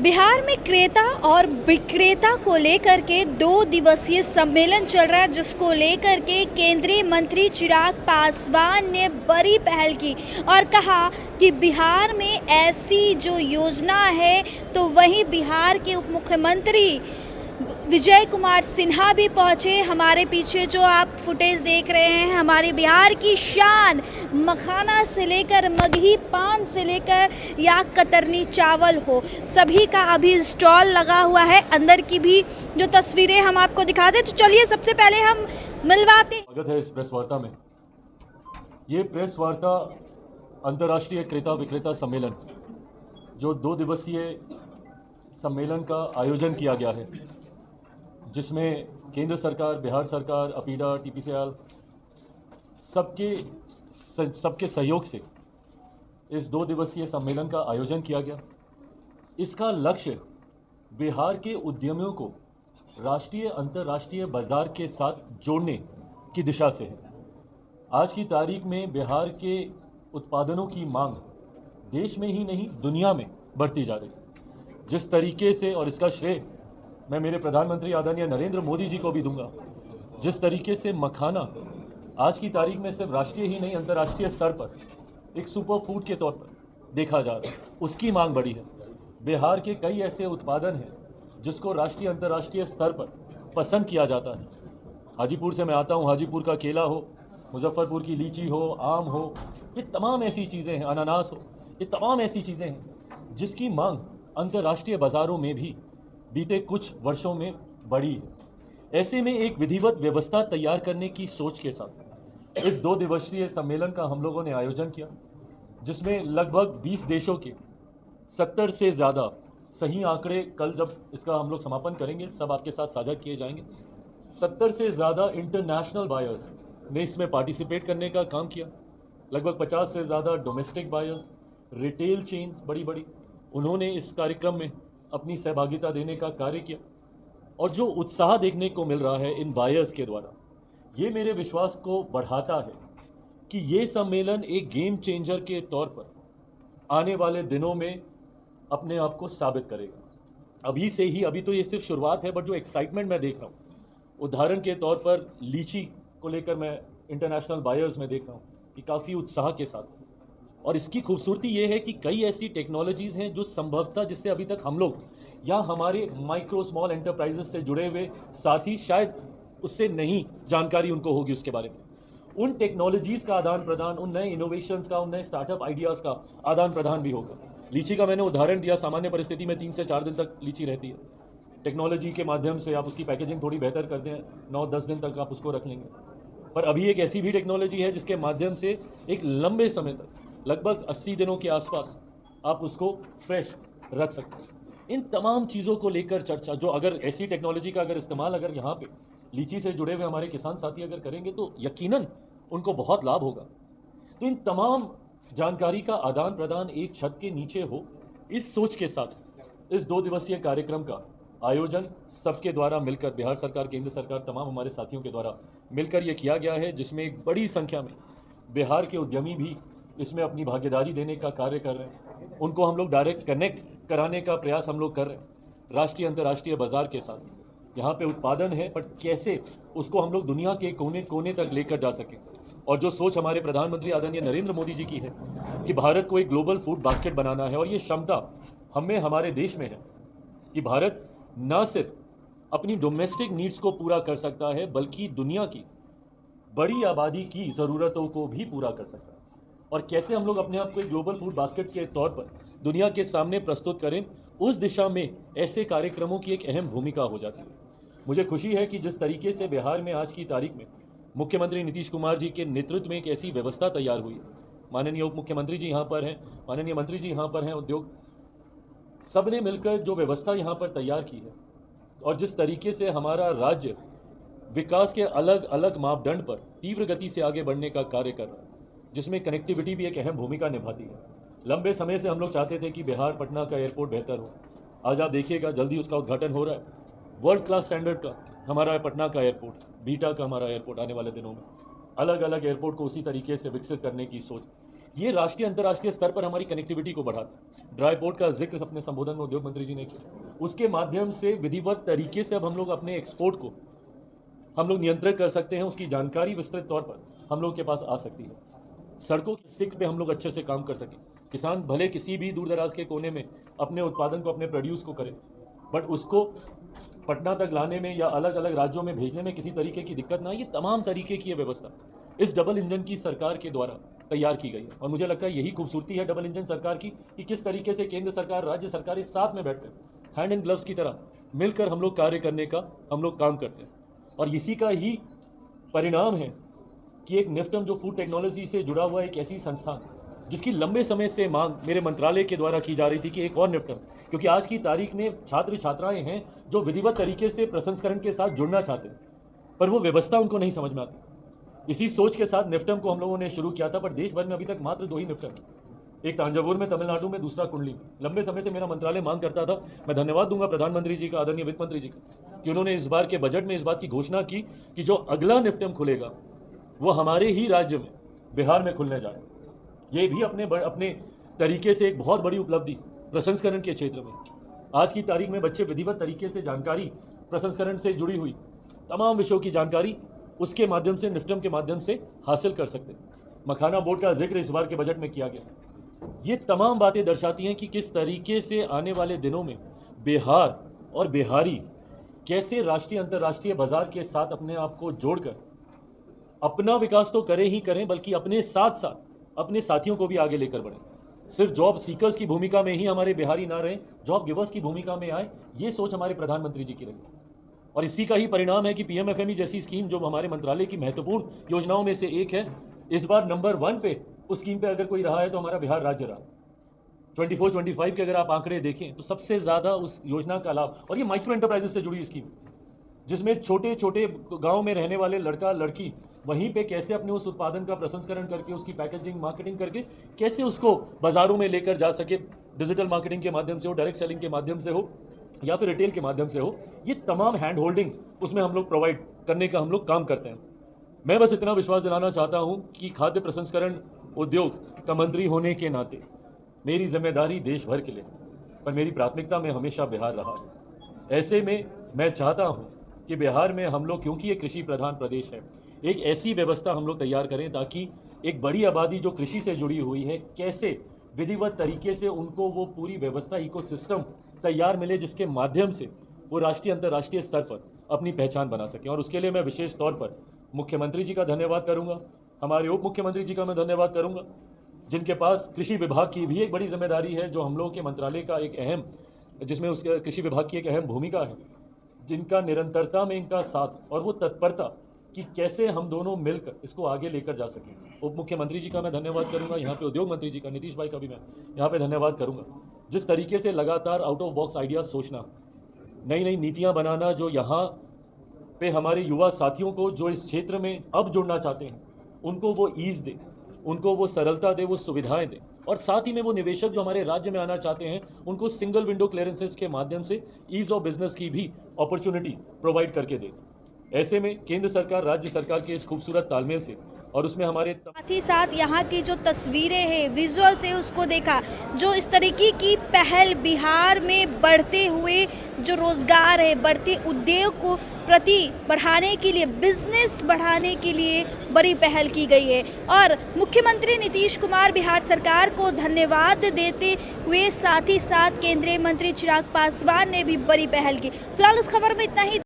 बिहार में क्रेता और विक्रेता को लेकर के 2 दिवसीय सम्मेलन चल रहा है, जिसको लेकर के केंद्रीय मंत्री चिराग पासवान ने बड़ी पहल की और कहा कि बिहार में ऐसी जो योजना है तो वहीं बिहार के उप मुख्यमंत्री विजय कुमार सिन्हा भी पहुंचे। हमारे पीछे जो आप फुटेज देख रहे हैं, हमारे बिहार की शान मखाना से लेकर मगही पान से लेकर या कतरनी चावल हो, सभी का अभी स्टॉल लगा हुआ है। अंदर की भी जो तस्वीरें हम आपको दिखा दें, तो चलिए सबसे पहले हम मिलवाते। स्वागत है इस प्रेस वार्ता में। ये प्रेस वार्ता अंतर्राष्ट्रीय क्रेता विक्रेता सम्मेलन, जो 2 दिवसीय सम्मेलन का आयोजन किया गया है, जिसमें केंद्र सरकार, बिहार सरकार, अपीडा, टीपीसीएल सबके सहयोग से इस 2 दिवसीय सम्मेलन का आयोजन किया गया। इसका लक्ष्य बिहार के उद्यमियों को राष्ट्रीय अंतर्राष्ट्रीय बाजार के साथ जोड़ने की दिशा से है। आज की तारीख में बिहार के उत्पादनों की मांग देश में ही नहीं दुनिया में बढ़ती जा रही है। जिस तरीके से, और इसका श्रेय मैं मेरे प्रधानमंत्री आदरणीय नरेंद्र मोदी जी को भी दूंगा, जिस तरीके से मखाना आज की तारीख में सिर्फ राष्ट्रीय ही नहीं अंतर्राष्ट्रीय स्तर पर एक सुपर फूड के तौर पर देखा जा रहा है, उसकी मांग बढ़ी है। बिहार के कई ऐसे उत्पादन हैं जिसको राष्ट्रीय अंतर्राष्ट्रीय स्तर पर पसंद किया जाता है। हाजीपुर से मैं आता हूँ, हाजीपुर का केला हो, मुजफ्फरपुर की लीची हो, आम हो, ये तमाम ऐसी चीज़ें हैं, अनानास हो, ये तमाम ऐसी चीज़ें हैं जिसकी मांग अंतर्राष्ट्रीय बाज़ारों में भी बीते कुछ वर्षों में बढ़ी है। ऐसे में एक विधिवत व्यवस्था तैयार करने की सोच के साथ इस 2 दिवसीय सम्मेलन का हम लोगों ने आयोजन किया, जिसमें लगभग 20 देशों के 70 से ज़्यादा, सही आंकड़े कल जब इसका हम लोग समापन करेंगे सब आपके साथ साझा किए जाएंगे, 70 से ज़्यादा इंटरनेशनल बायर्स ने इसमें पार्टिसिपेट करने का काम किया। लगभग 50 से ज़्यादा डोमेस्टिक बायर्स, रिटेल चेन्स बड़ी उन्होंने इस कार्यक्रम में अपनी सहभागिता देने का कार्य किया। और जो उत्साह देखने को मिल रहा है इन बायर्स के द्वारा, ये मेरे विश्वास को बढ़ाता है कि ये सम्मेलन एक गेम चेंजर के तौर पर आने वाले दिनों में अपने आप को साबित करेगा। अभी से ही, अभी तो ये सिर्फ शुरुआत है, बट जो एक्साइटमेंट मैं देख रहा हूँ, उदाहरण के तौर पर लीची को लेकर मैं इंटरनेशनल बायर्स में देख रहा हूँ कि काफ़ी उत्साह के साथ। और इसकी खूबसूरती ये है कि कई ऐसी टेक्नोलॉजीज़ हैं जो संभवतः, जिससे अभी तक हम लोग या हमारे माइक्रो स्मॉल एंटरप्राइजेस से जुड़े हुए साथी शायद उससे नहीं जानकारी उनको होगी उसके बारे में। उन टेक्नोलॉजीज़ का आदान प्रदान, उन नए इनोवेशंस का, उन नए स्टार्टअप आइडियाज़ का आदान प्रदान भी होगा। लीची का मैंने उदाहरण दिया, सामान्य परिस्थिति में 3 से 4 दिन तक लीची रहती है। टेक्नोलॉजी के माध्यम से आप उसकी पैकेजिंग थोड़ी बेहतर कर दें, 9-10 दिन तक आप उसको रख लेंगे। पर अभी एक ऐसी भी टेक्नोलॉजी है जिसके माध्यम से एक लंबे समय तक, लगभग 80 दिनों के आसपास, आप उसको फ्रेश रख सकते हैं। इन तमाम चीज़ों को लेकर चर्चा, जो अगर ऐसी टेक्नोलॉजी का अगर इस्तेमाल अगर यहाँ पे लीची से जुड़े हुए हमारे किसान साथी अगर करेंगे तो यकीनन उनको बहुत लाभ होगा। तो इन तमाम जानकारी का आदान प्रदान एक छत के नीचे हो, इस सोच के साथ इस 2 दिवसीय कार्यक्रम का आयोजन सबके द्वारा मिलकर, बिहार सरकार, केंद्र सरकार, तमाम हमारे साथियों के द्वारा मिलकर ये किया गया है, जिसमें एक बड़ी संख्या में बिहार के उद्यमी भी इसमें अपनी भागीदारी देने का कार्य कर रहे हैं। उनको हम लोग डायरेक्ट कनेक्ट कराने का प्रयास हम लोग कर रहे हैं राष्ट्रीय अंतर्राष्ट्रीय बाजार के साथ। यहाँ पे उत्पादन है, बट कैसे उसको हम लोग दुनिया के कोने कोने तक लेकर जा सकें। और जो सोच हमारे प्रधानमंत्री आदरणीय नरेंद्र मोदी जी की है कि भारत को एक ग्लोबल फूड बास्केट बनाना है, और ये क्षमता हमें हमारे देश में है कि भारत न सिर्फ अपनी डोमेस्टिक नीड्स को पूरा कर सकता है, बल्कि दुनिया की बड़ी आबादी की ज़रूरतों को भी पूरा कर सकता है। और कैसे हम लोग अपने आप को एक ग्लोबल फूड बास्केट के तौर पर दुनिया के सामने प्रस्तुत करें, उस दिशा में ऐसे कार्यक्रमों की एक अहम भूमिका हो जाती है। मुझे खुशी है कि जिस तरीके से बिहार में आज की तारीख में मुख्यमंत्री नीतीश कुमार जी के नेतृत्व में एक ऐसी व्यवस्था तैयार हुई है। माननीय उप मुख्यमंत्री जी यहाँ पर हैं, माननीय मंत्री जी यहाँ पर हैं, उद्योग, सब ने मिलकर जो व्यवस्था यहाँ पर तैयार की है, और जिस तरीके से हमारा राज्य विकास के अलग अलग मापदंड पर तीव्र गति से आगे बढ़ने का कार्य कर रहा है, जिसमें कनेक्टिविटी भी एक अहम भूमिका निभाती है। लंबे समय से हम लोग चाहते थे कि बिहार पटना का एयरपोर्ट बेहतर हो। आज आप देखिएगा जल्दी उसका उद्घाटन हो रहा है। वर्ल्ड क्लास स्टैंडर्ड का हमारा पटना का एयरपोर्ट, बीटा का हमारा एयरपोर्ट आने वाले दिनों में, अलग अलग एयरपोर्ट को उसी तरीके से विकसित करने की सोच। ये राष्ट्रीय अंतर्राष्ट्रीय स्तर पर हमारी कनेक्टिविटी को बढ़ाता है। ड्राई पोर्ट का जिक्र अपने संबोधन में उद्योग मंत्री जी ने किया, उसके माध्यम से विधिवत तरीके से अब हम लोग अपने एक्सपोर्ट को हम लोग नियंत्रित कर सकते हैं, उसकी जानकारी विस्तृत तौर पर हम लोग के पास आ सकती है। सड़कों की स्टिक पे हम लोग अच्छे से काम कर सकें। किसान भले किसी भी दूर दराज के कोने में अपने उत्पादन को, अपने प्रोड्यूस को करे, बट उसको पटना तक लाने में या अलग अलग राज्यों में भेजने में किसी तरीके की दिक्कत ना, ये तमाम तरीके की ये व्यवस्था इस डबल इंजन की सरकार के द्वारा तैयार की गई है। और मुझे लगता है यही खूबसूरती है डबल इंजन सरकार की, कि किस तरीके से केंद्र सरकार, राज्य सरकार इस साथ में बैठकर हैंड इन ग्लव्स की तरह मिलकर हम लोग कार्य करने का हम लोग काम करते हैं। और इसी का ही परिणाम है कि एक निफ्टम जो फूड टेक्नोलॉजी से जुड़ा हुआ एक ऐसी संस्थान जिसकी लंबे समय से मांग मेरे मंत्रालय के द्वारा की जा रही थी कि एक और निफ्टम, क्योंकि आज की तारीख में छात्र छात्राएं हैं जो विधिवत तरीके से प्रसंस्करण के साथ जुड़ना चाहते हैं, पर वो व्यवस्था उनको नहीं समझ में आती। इसी सोच के साथ निफ्टम को हम लोगों ने शुरू किया था, पर देश भर में अभी तक मात्र 2 ही निफ्टम है, एक तांजावुर में तमिलनाडु में, दूसरा कुंडली में। लंबे समय से मेरा मंत्रालय मांग करता था। मैं धन्यवाद दूंगा प्रधानमंत्री जी का, आदरणीय वित्त मंत्री जी का, कि उन्होंने इस बार के बजट में इस बात की घोषणा की कि जो अगला निफ्टम खुलेगा वो हमारे ही राज्य में, बिहार में खुलने जा रहा है। ये भी अपने तरीके से एक बहुत बड़ी उपलब्धि प्रसंस्करण के क्षेत्र में। आज की तारीख में बच्चे विधिवत तरीके से जानकारी, प्रसंस्करण से जुड़ी हुई तमाम विषयों की जानकारी उसके माध्यम से, निफ्टम के माध्यम से हासिल कर सकते हैं। मखाना बोर्ड का जिक्र इस बार के बजट में किया गया। ये तमाम बातें दर्शाती हैं कि किस तरीके से आने वाले दिनों में बिहार और बिहारी कैसे राष्ट्रीय अंतर्राष्ट्रीय बाजार के साथ अपने आप को जोड़कर अपना विकास तो करें ही करें, बल्कि अपने साथ साथ अपने साथियों को भी आगे लेकर बढ़ें। सिर्फ जॉब सीकर्स की भूमिका में ही हमारे बिहारी ना रहें, जॉब गिवर्स की भूमिका में आए, ये सोच हमारे प्रधानमंत्री जी की रही। और इसी का ही परिणाम है कि पीएमएफएमई जैसी स्कीम जो हमारे मंत्रालय की महत्वपूर्ण योजनाओं में से एक है, इस बार नंबर 1 पे उस स्कीम पे अगर कोई रहा है तो हमारा बिहार राज्य रहा। 24-25 के अगर आप आंकड़े देखें तो सबसे ज़्यादा उस योजना का लाभ, और ये माइक्रो एंटरप्राइजेस से जुड़ी स्कीम, जिसमें छोटे छोटे गाँव में रहने वाले लड़का लड़की वहीं पे कैसे अपने उस उत्पादन का प्रसंस्करण करके, उसकी पैकेजिंग, मार्केटिंग करके कैसे उसको बाज़ारों में लेकर जा सके, डिजिटल मार्केटिंग के माध्यम से हो, डायरेक्ट सेलिंग के माध्यम से हो, या फिर रिटेल के माध्यम से हो, ये तमाम हैंड होल्डिंग उसमें हम लोग प्रोवाइड करने का हम लोग काम करते हैं। मैं बस इतना विश्वास दिलाना चाहता हूँ कि खाद्य प्रसंस्करण उद्योग का मंत्री होने के नाते मेरी जिम्मेदारी देश भर के लिए, पर मेरी प्राथमिकता में हमेशा बिहार रहा है। ऐसे में मैं चाहता हूँ कि बिहार में हम लोग, क्योंकि ये कृषि प्रधान प्रदेश है, एक ऐसी व्यवस्था हम लोग तैयार करें ताकि एक बड़ी आबादी जो कृषि से जुड़ी हुई है, कैसे विधिवत तरीके से उनको वो पूरी व्यवस्था, इकोसिस्टम तैयार मिले, जिसके माध्यम से वो राष्ट्रीय अंतर्राष्ट्रीय स्तर पर अपनी पहचान बना सकें। और उसके लिए मैं विशेष तौर पर मुख्यमंत्री जी का धन्यवाद करूंगा, हमारे उप मुख्यमंत्री जी का मैं धन्यवाद करूंगा, जिनके पास कृषि विभाग की भी एक बड़ी जिम्मेदारी है, जो हम लोग के मंत्रालय का एक अहम, जिसमें उसके कृषि विभाग की एक अहम भूमिका है, जिनका निरंतरता में इनका साथ और वो तत्परता कि कैसे हम दोनों मिलकर इसको आगे लेकर जा सकें। उप मुख्यमंत्री जी का मैं धन्यवाद करूंगा, यहाँ पे उद्योग मंत्री जी का, नीतीश भाई का भी मैं यहाँ पे धन्यवाद करूंगा। जिस तरीके से लगातार आउट ऑफ बॉक्स आइडियाज़ सोचना, नई नई नीतियाँ बनाना, जो यहाँ पे हमारे युवा साथियों को जो इस क्षेत्र में अब जुड़ना चाहते हैं, उनको वो ईज़ दे, उनको वो सरलता दे, वो सुविधाएँ दे, और साथ ही में वो निवेशक जो हमारे राज्य में आना चाहते हैं, उनको सिंगल विंडो क्लियरेंसेस के माध्यम से ईज़ ऑफ बिजनेस की भी अपॉर्चुनिटी प्रोवाइड करके दे। ऐसे में केंद्र सरकार, राज्य सरकार के इस खूबसूरत तालमेल से, और उसमें हमारे साथ ही साथ यहाँ की जो तस्वीरें हैं, विजुअल्स है, उसको देखा, जो इस तरीके की पहल बिहार में बढ़ते हुए जो रोजगार है, बढ़ते उद्योग को प्रति बढ़ाने के लिए, बिजनेस बढ़ाने के लिए बड़ी पहल की गई है। और मुख्यमंत्री नीतीश कुमार बिहार सरकार को धन्यवाद देते हुए साथ ही साथ केंद्रीय मंत्री चिराग पासवान ने भी बड़ी पहल की। फिलहाल इस खबर में इतना ही।